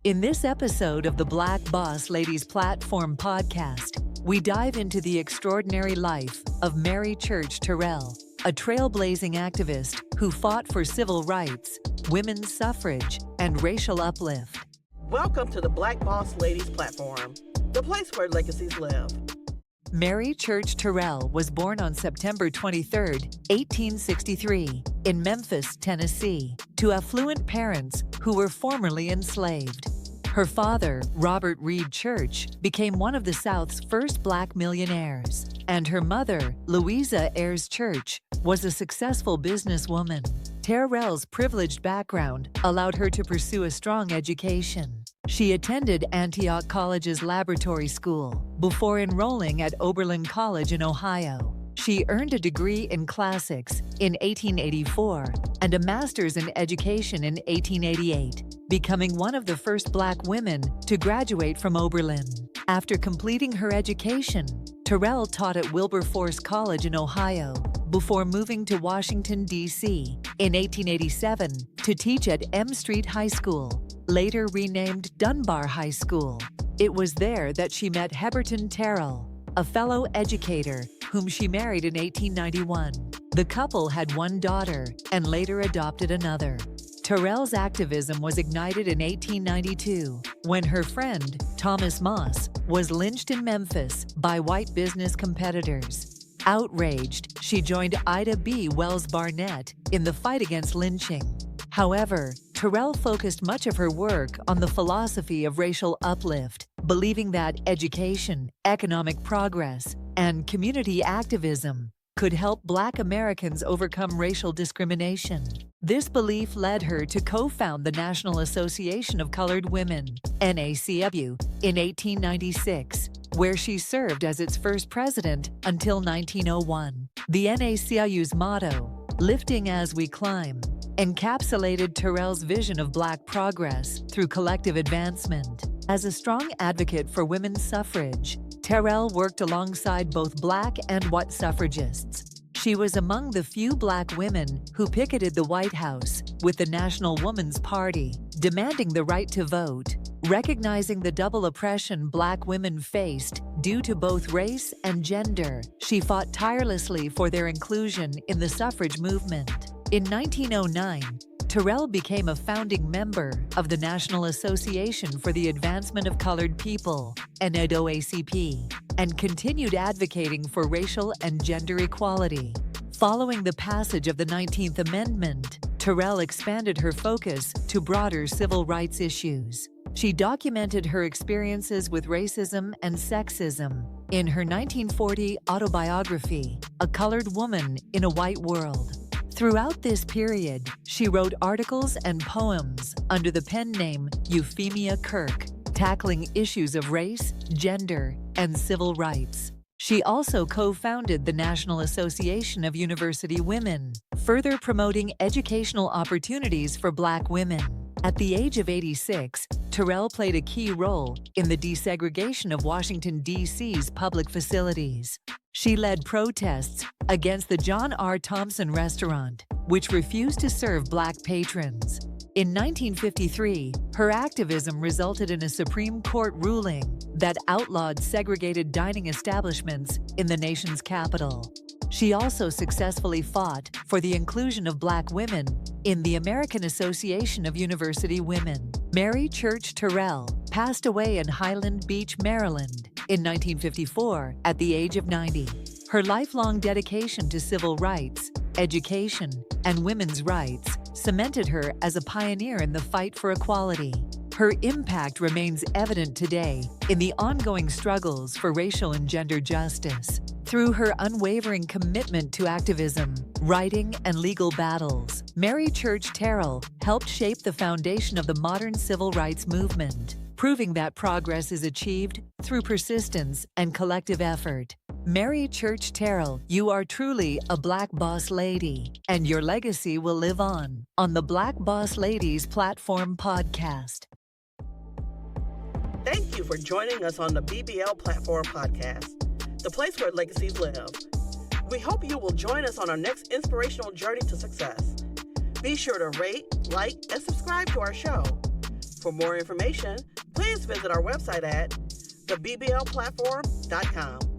In this episode of the Black Boss Ladies Platform podcast, we dive into the extraordinary life of Mary Church Terrell, a trailblazing activist who fought for civil rights, women's suffrage, and racial uplift. Welcome to the Black Boss Ladies Platform, the place where legacies live. Mary Church Terrell was born on September 23, 1863, in Memphis, Tennessee, to affluent parents who were formerly enslaved. Her father, Robert Reed Church, became one of the South's first black millionaires, and her mother, Louisa Ayres Church, was a successful businesswoman. Terrell's privileged background allowed her to pursue a strong education. She attended Antioch College's laboratory school before enrolling at Oberlin College in Ohio. She earned a degree in classics in 1884 and a master's in education in 1888, becoming one of the first black women to graduate from Oberlin. After completing her education, Terrell taught at Wilberforce College in Ohio before moving to Washington, D.C. in 1887 to teach at M Street High School, later renamed Dunbar High School. It was there that she met Heberton Terell, a fellow educator whom she married in 1891. The couple had one daughter and later adopted another. Terell's activism was ignited in 1892 when her friend, Thomas Moss, was lynched in Memphis by white business competitors. Outraged, she joined Ida B. Wells Barnett in the fight against lynching. However, Terell focused much of her work on the philosophy of racial uplift, believing that education, economic progress, and community activism could help Black Americans overcome racial discrimination. This belief led her to co-found the National Association of Colored Women, NACW, in 1896, where she served as its first president until 1901. The NACW's motto, "Lifting as we climb," encapsulated Terell's vision of Black progress through collective advancement. As a strong advocate for women's suffrage, Terell worked alongside both Black and white suffragists. She was among the few Black women who picketed the White House with the National Woman's Party, demanding the right to vote. Recognizing the double oppression Black women faced due to both race and gender, she fought tirelessly for their inclusion in the suffrage movement. In 1909, Terell became a founding member of the National Association for the Advancement of Colored People, NAACP, and continued advocating for racial and gender equality. Following the passage of the 19th Amendment, Terell expanded her focus to broader civil rights issues. She documented her experiences with racism and sexism in her 1940 Autobiography, A Colored Woman in a White World. Throughout this period, she wrote articles and poems under the pen name Euphemia Kirk, tackling issues of race, gender, and civil rights. She also co-founded the National Association of University Women, further promoting educational opportunities for Black women. At the age of 86, Terell played a key role in the desegregation of Washington, D.C.'s public facilities. She led protests against the John R. Thompson restaurant, which refused to serve Black patrons. In 1953, her activism resulted in a Supreme Court ruling that outlawed segregated dining establishments in the nation's capital. She also successfully fought for the inclusion of Black women in the American Association of University Women. Mary Church Terrell passed away in Highland Beach, Maryland, in 1954 at the age of 90. Her lifelong dedication to civil rights, education, and women's rights cemented her as a pioneer in the fight for equality. Her impact remains evident today in the ongoing struggles for racial and gender justice. Through her unwavering commitment to activism, writing, and legal battles, Mary Church Terrell helped shape the foundation of the modern civil rights movement, proving that progress is achieved through persistence and collective effort. Mary Church Terrell, you are truly a Black Boss Lady, and your legacy will live on the Black Boss Ladies Platform podcast. Thank you for joining us on the BBL Platform podcast, the place where legacies live. We hope you will join us on our next inspirational journey to success. Be sure to rate, like, and subscribe to our show. For more information, please visit our website at theBBLplatform.com.